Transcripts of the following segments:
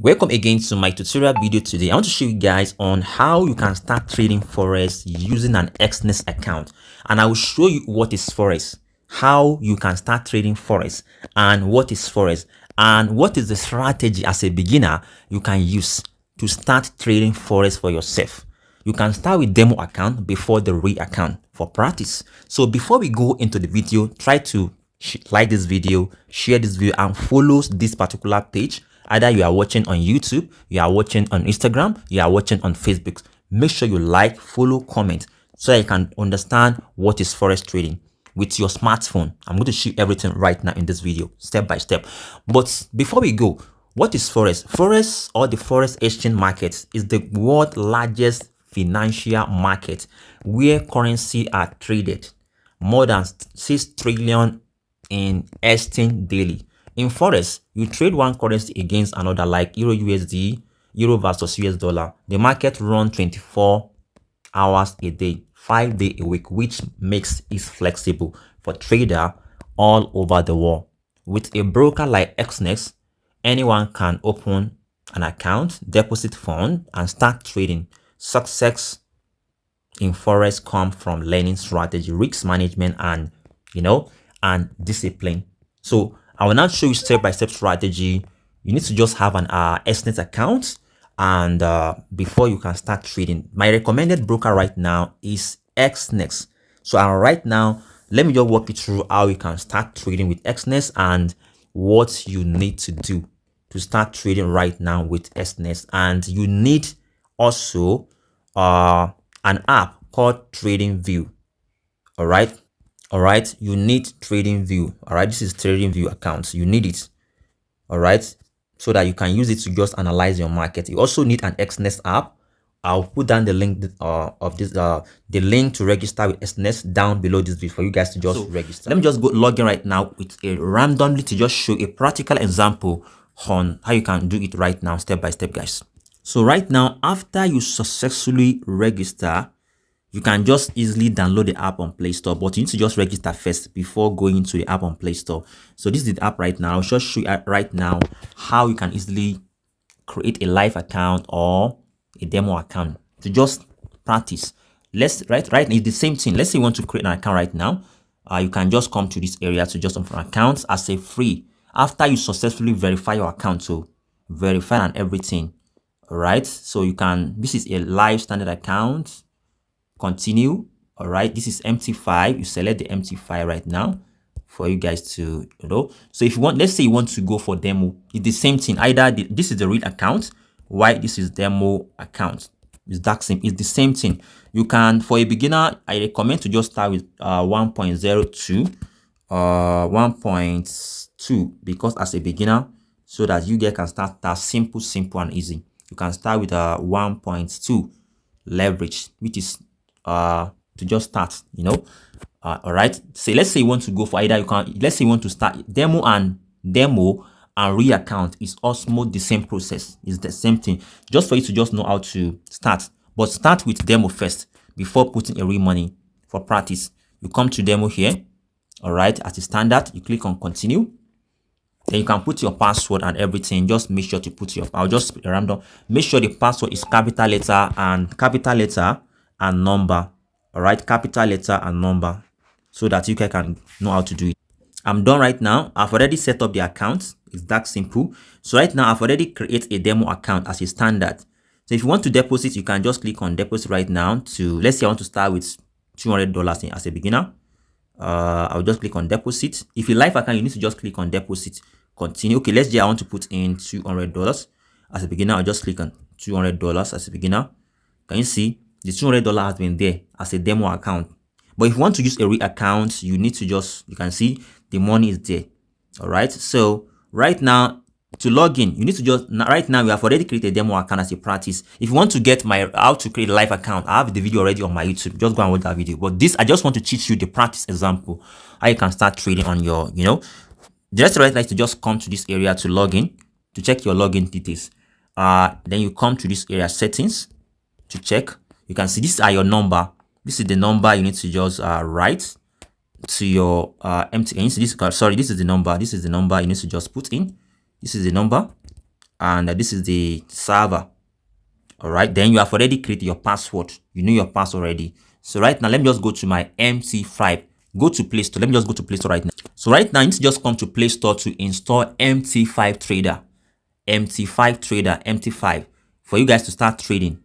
Welcome again to my tutorial video. Today I want to show you guys on how you can start trading Forex using an Exness account, and I will show you what is Forex, how you can start trading Forex, and what is Forex, and what is the strategy as a beginner you can use to start trading Forex for yourself. You can start with demo account before the real account for practice. So before we go into the video, try to like this video, share this video, and follow this particular page. Either you are watching on YouTube, you are watching on Instagram, you are watching on Facebook. Make sure you like, follow, comment so that you can understand what is Forex trading with your smartphone. I'm going to show you everything right now in this video, step by step. But before we go, what is Forex? Forex, or the Forex exchange market, is the world's largest financial market where currency are traded. More than 6 trillion in exchange daily. In Forex, you trade one currency against another, like EURUSD, Euro versus US dollar. The market runs 24 hours a day, 5 days a week, which makes it flexible for traders all over the world. With a broker like Exness, anyone can open an account, deposit funds, and start trading. Success in Forex comes from learning strategy, risk management, and discipline. So I will now show you step-by-step strategy. You need to just have an Exness account, and before you can start trading. My recommended broker right now is Exness. So right now, let me just walk you through how you can start trading with Exness and what you need to do to start trading right now with Exness. And you need also an app called Trading View. All right, you need Trading View. All right, this is Trading View account. You need it. All right, so that you can use it to just analyze your market. You also need an Exness app. I'll put down the link of this the link to register with Exness down below this video for you guys to just register. Let me just go log in right now with a randomly to just show a practical example on how you can do it right now, step by step, guys. So right now, after you successfully register, you can just easily download the app on Play Store, but you need to just register first before going into the app on Play Store. So this is the app right now. I'll just show you right now how you can easily create a live account or a demo account to just practice. Right now it's the same thing. Let's say you want to create an account right now. You can just come to this area to just open accounts as a free after you successfully verify your account. So verify and everything. All right. So you can. This is a live standard account. Continue. All right, this is empty file. You select the empty file right now for you guys to so if you want, let's say you want to go for demo, it's the same thing. Either this is the real account, while this is demo account. It's that same. It's the same thing. You can, for a beginner, I recommend to just start with 1.02 1.2 because as a beginner, so that you guys can start that simple and easy. You can start with 1.2 leverage, which is to just start, all right. So let's say you want to go for either, let's say you want to start demo and real account is also the same process. It's the same thing, just for you to just know how to start. But start with demo first before putting a real money for practice. You come to demo here. All right, as a standard, you click on continue. Then you can put your password and everything. Just make sure to put I'll just random. Make sure the password is capital letter and number. All right, capital letter and number, so that you can know how to do it. I'm done right now. I've already set up the account. It's that simple. So right now I've already created a demo account as a standard. So if you want to deposit, you can just click on deposit right now. To, let's say I want to start with $200 as a beginner. I'll just click on deposit. If you live account, you need to just click on deposit, continue. Okay, let's say I want to put in $200 as a beginner. I'll just click on $200 as a beginner. Can you see the $200 has been there as a demo account? But if you want to use a real account, you need to just, you can see the money is there. All right, so right now to log in, you need to just, right now we have already created a demo account as a practice. If you want to get my how to create a live account, I have the video already on my YouTube. Just go and watch that video. But this, I just want to teach you the practice example how you can start trading on your, just right now to just come to this area to log in, to check your login details. Then you come to this area settings to check. You can see this is your number. This is the number you need to just write to your empty. This is the number. This is the number you need to just put in. This is the number. and this is the server. All right, then you have already created your password. You know your password already. So right now, let me just go to my MT5. Go to Play Store. Let me just go to Play Store right now. So right now, I need to just come to Play Store to install MT5 Trader. MT5 Trader, MT5, for you guys to start trading.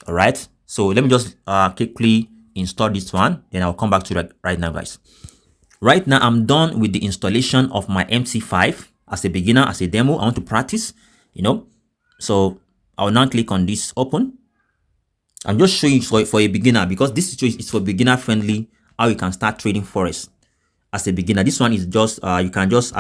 All right. So let me just quickly install this one. Then I'll come back to that right now, guys. Right now, I'm done with the installation of my MT5 as a beginner, as a demo. I want to practice, So I'll now click on this open. I'm just showing you for a beginner, because this is for beginner friendly, how you can start trading Forex as a beginner. This one is just you can just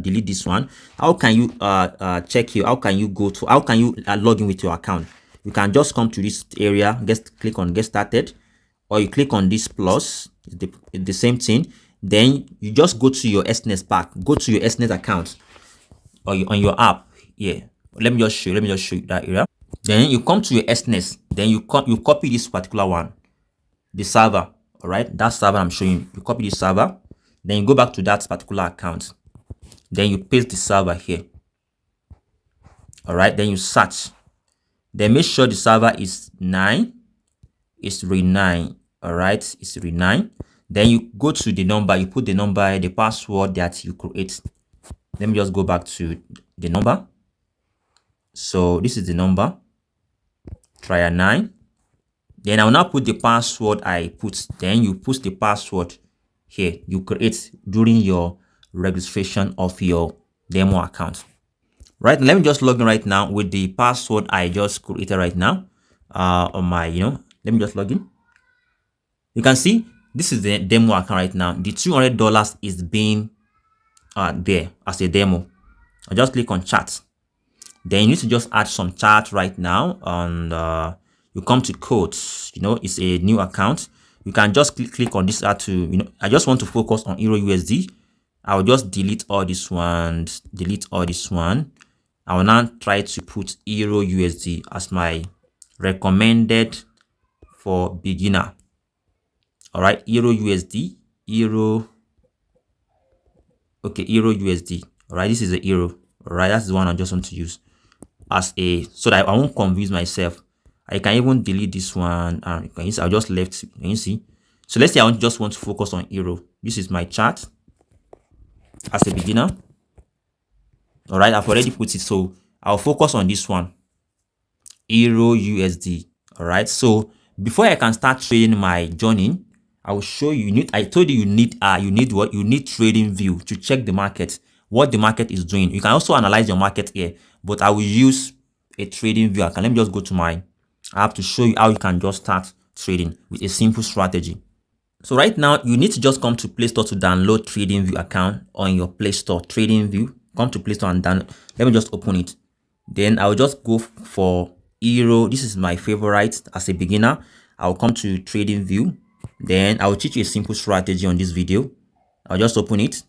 delete this one. How can you check here? How can you log in with your account? You can just come to this area, click on get started, or you click on this plus. It's the same thing. Then you just go to your Exness pack, go to your Exness account, or on your app. Yeah, let me just show you that area. Then you come to your Exness, then you copy this particular one, the server. All right, that server I'm showing you. You copy the server, then you go back to that particular account, then you paste the server here. All right, then you search, then make sure the server is 9, it's re9. All right, it's re9. Then you go to the number, you put the number, the password that you create. Let me just go back to the number. So this is the number, try 9. Then I will now put the password I put. Then you put the password here you create during your registration of your demo account. Right, let me just log in right now with the password I just created right now on my, let me just log in. You can see this is the demo account right now. The $200 is being there as a demo. I just click on chat. Then you need to just add some chat right now, and you come to codes. It's a new account. You can just click on this to, I just want to focus on EURUSD. I will just delete all this one, I will now try to put EURUSD as my recommended for beginner. All right, EURUSD, EURUSD. All right, this is the euro. All right, that's the one I just want to use so that I won't confuse myself. I can even delete this one, and I'll just left. Can you see? So let's say I just want to focus on euro. This is my chart as a beginner. All right, I've already put it, so I'll focus on this one, EURUSD. All right, so before I can start trading my journey, I will show you. I told you need what? You need trading view to check the market, what the market is doing. You can also analyze your market here, but I will use a trading view. Let me just go to I have to show you how you can just start trading with a simple strategy. So right now, you need to just come to Play Store to download TradingView account on your Play Store. TradingView, come to Play Store and download. Let me just open it. Then I'll just go for Euro. This is my favorite as a beginner. I'll come to TradingView. Then I'll teach you a simple strategy on this video. I'll just open it.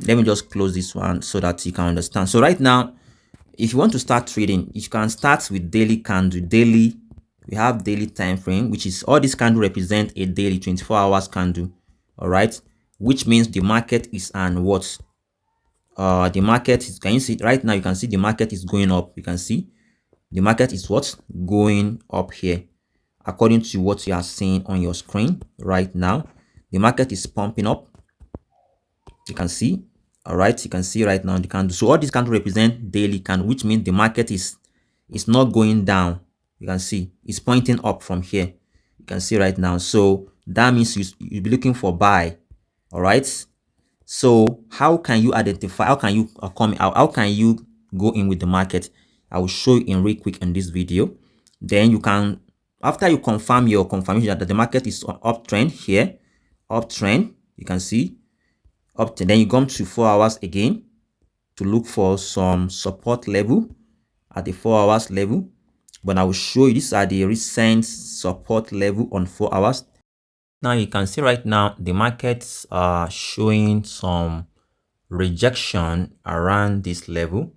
Let me just close this one so that you can understand. So right now, if you want to start trading, you can start with daily candle. Daily, we have daily time frame, which is all this candle represent a daily 24 hours candle. All right, which means the market is on what? The market is, can you see right now? You can see the market is going up. You can see the market is what? Going up here, according to what you are seeing on your screen right now. The market is pumping up. You can see. All right, you can see right now the candle. So all these candles represent daily candle, which means the market is not going down. You can see it's pointing up from here. You can see right now. So that means you'll be looking for buy. All right. So how can you identify? How can you come out? How can you go in with the market? I will show you in real quick in this video. Then you can, after you confirm your confirmation that the market is on uptrend here, uptrend, you can see uptrend. Then you come to 4 hours again to look for some support level at the 4 hours level. But I will show you, these are the recent support level on 4 hours. Now you can see right now the markets are showing some rejection around this level.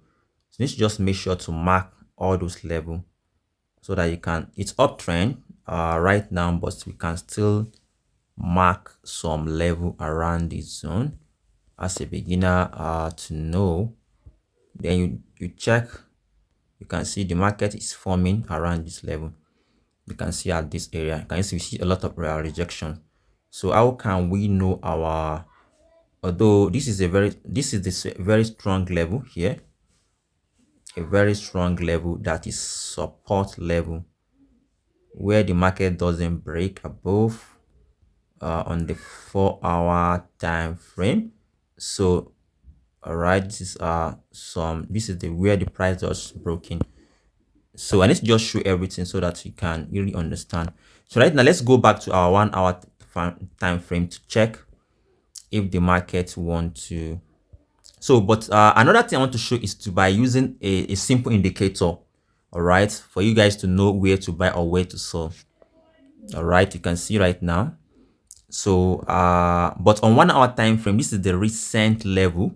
So let's just make sure to mark all those levels so that you can, it's uptrend right now, but we can still mark some level around this zone as a beginner to know. Then you check you can see the market is forming around this level. You can see at this area, you can see a lot of rejection. So how can we know our, although this is a very strong level here, a very strong level that is support level where the market doesn't break above on the 4-hour time frame. So all right, this is the where the price was broken. So I need to just show everything so that you can really understand. So right now, let's go back to our 1-hour time frame to check if the market want to. So, but another thing I want to show is by using a simple indicator. All right, for you guys to know where to buy or where to sell. All right, you can see right now. So, but on 1-hour time frame, this is the recent level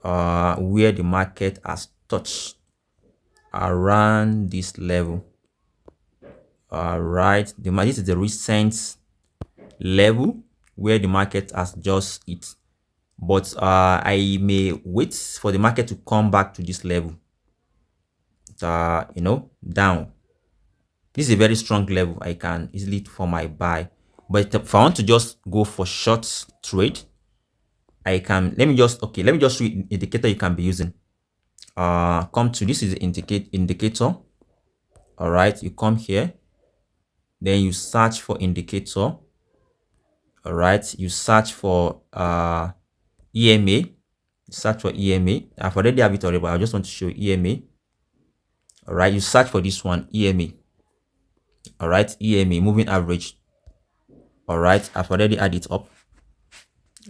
where the market has touched around this level. All right, this is the recent level where the market has just hit, but I may wait for the market to come back to this level, down. This is a very strong level. I can easily for my buy, but if I want to just go for short trade, I can. Let me just show you indicator you can be using. Come to this is the indicator. All right, you come here, then you search for indicator. All right, you search for EMA. Search for EMA. I've already have it already, but I just want to show EMA. All right, you search for this one, EMA. All right, EMA, moving average. All right, I've already added it up.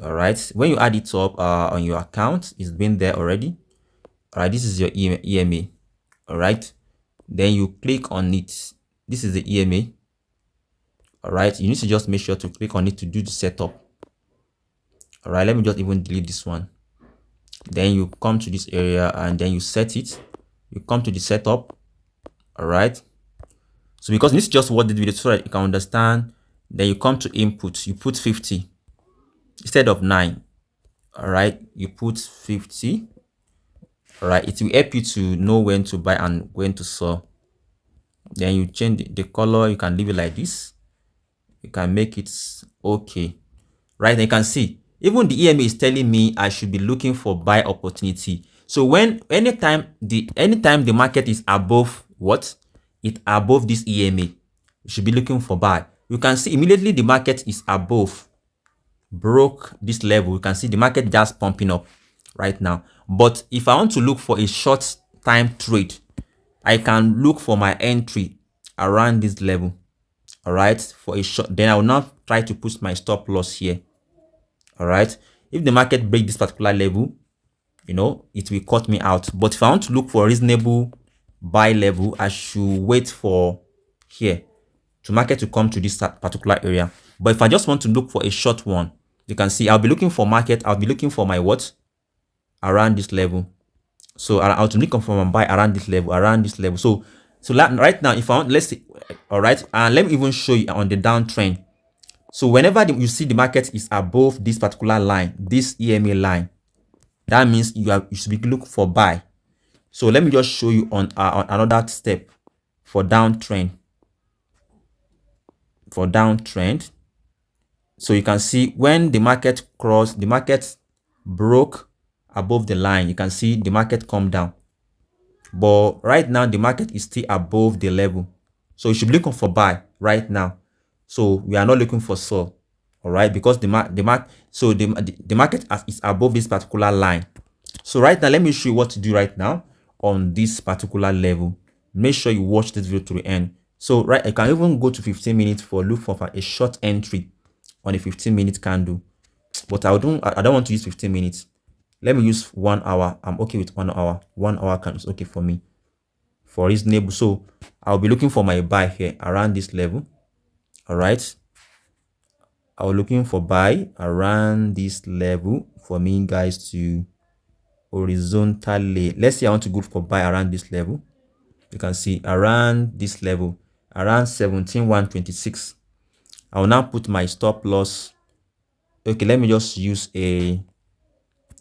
All right, when you add it up on your account, it's been there already. All right, this is your EMA. All right, then you click on it. This is the EMA. All right, you need to just make sure to click on it to do the setup. All right, let me just even delete this one. Then you come to this area and then you set it. You come to the setup. All right, so because this is just what the video so that you can understand, then you come to input. You put 50 instead of 9. All right, you put 50. All right, it will help you to know when to buy and when to sell. Then you change the color. You can leave it like this. You can make it okay. Right, and you can see even the EMA is telling me I should be looking for buy opportunity. So anytime the market is above what? It's above this EMA, you should be looking for buy. You can see immediately the market is above, broke this level. You can see the market just pumping up right now. But if I want to look for a short time trade, I can look for my entry around this level. All right, for a short, then I will now try to put my stop loss here. All right, if the market break this particular level, it will cut me out. But if I want to look for a reasonable buy level, I should wait for here to market to come to this particular area. But if I just want to look for a short one, you can see I'll be looking for market. I'll be looking for my what around this level. So I'll be looking for my buy around this level. So right now, if I want, let's see. All right, and let me even show you on the downtrend. So whenever you see the market is above this particular line, this EMA line, that means you should be looking for buy. So let me just show you on another step for downtrend. For downtrend, so you can see when the market broke above the line, you can see the market come down. But right now the market is still above the level, so you should be looking for buy right now. So we are not looking for sell. All right, because the market is above this particular line. So right now, let me show you what to do right now on this particular level. Make sure you watch this video to the end. So right, I can even go to 15 minutes for look for a short entry on a 15-minute candle. But I don't want to use 15 minutes. Let me use 1 hour. I'm okay with 1 hour. 1 hour candle is okay for me, for reasonable. So I'll be looking for my buy here around this level. All right, I'm looking for buy around this level for me, guys, to horizontally. Let's say I want to go for buy around this level. You can see around this level, around 17,126. I will now put my stop loss. Okay, let me just use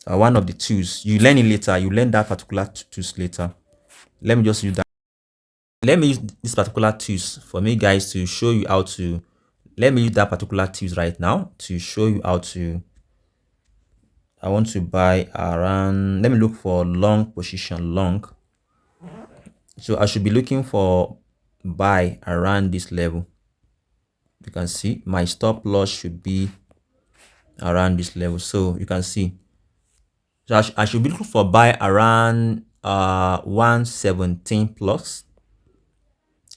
one of the tools. You learn it later. You learn that particular tools later. Let me just use that. Let me use this particular tools for me guys to show you how to, let me use that particular tools right now to show you how to, I want to buy around, let me look for long position, long. So I should be looking for buy around this level. You can see my stop loss should be around this level. So you can see, so I should be looking for buy around 117 plus.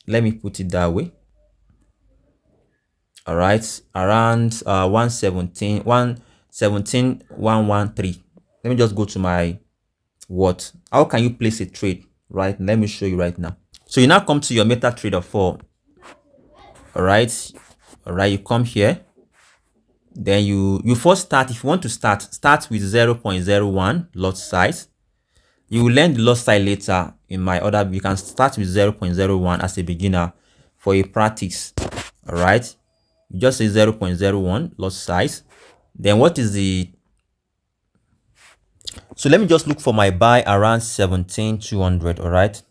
Let me put it that way. All right, around 117 113. Let me just go to my what, how can you place a trade, right? Let me show you right now. So you now come to your MetaTrader 4. All right, you come here, then you first start. If you want to start with 0.01 lot size. You will learn the lot size later in my other. You can start with 0.01 as a beginner for a practice. All right, you just say 0.01 lot size. Then what is the, so let me just look for my buy around 17,200. all right,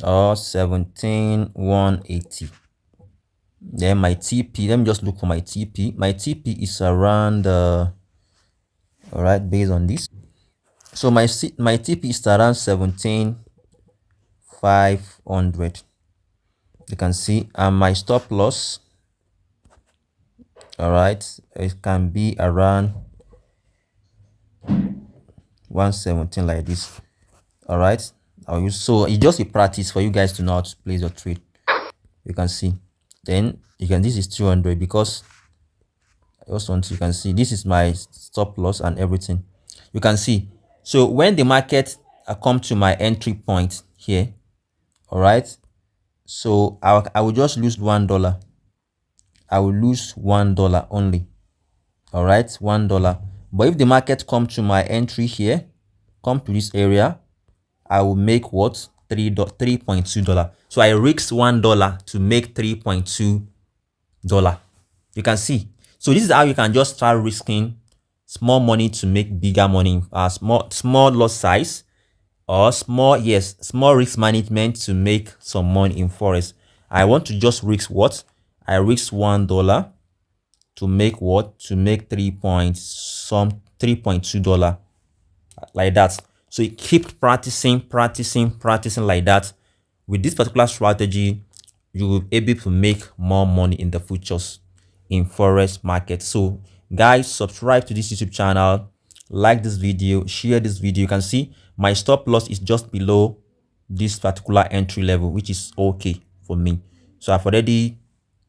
or 17,180. Then my TP, let me just look for my TP. My TP is around all right, based on this, so my TP is around 17,500. You can see, and my stop loss, all right, it can be around 117 like this. All right, I'll use, so it's just a practice for you guys to know how to place your trade. You can see, then you can, this is 200 because I just want to, you can see this is my stop loss and everything. You can see, so when the market come to my entry point here, all right, so I will just lose $1. I will lose $1 only. All right, $1. But if the market come to my entry here, come to this area, I will make what, $3.2. So I risk $1 to make $3.2. You can see, so this is how you can just start risking small money to make bigger money. Small lot size, or small risk management to make some money in forex. I want to just risk what, I risk $1 to make what, to make $3.2 like that. So you keep practicing like that. With this particular strategy, you will be able to make more money in the futures in forex market. So guys, subscribe to this YouTube channel, like this video, share this video. You can see my stop loss is just below this particular entry level, which is okay for me. So I've already,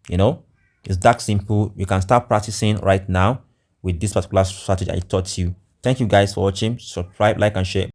it's that simple. You can start practicing right now with this particular strategy I taught you. Thank you guys for watching. Subscribe, like, and share.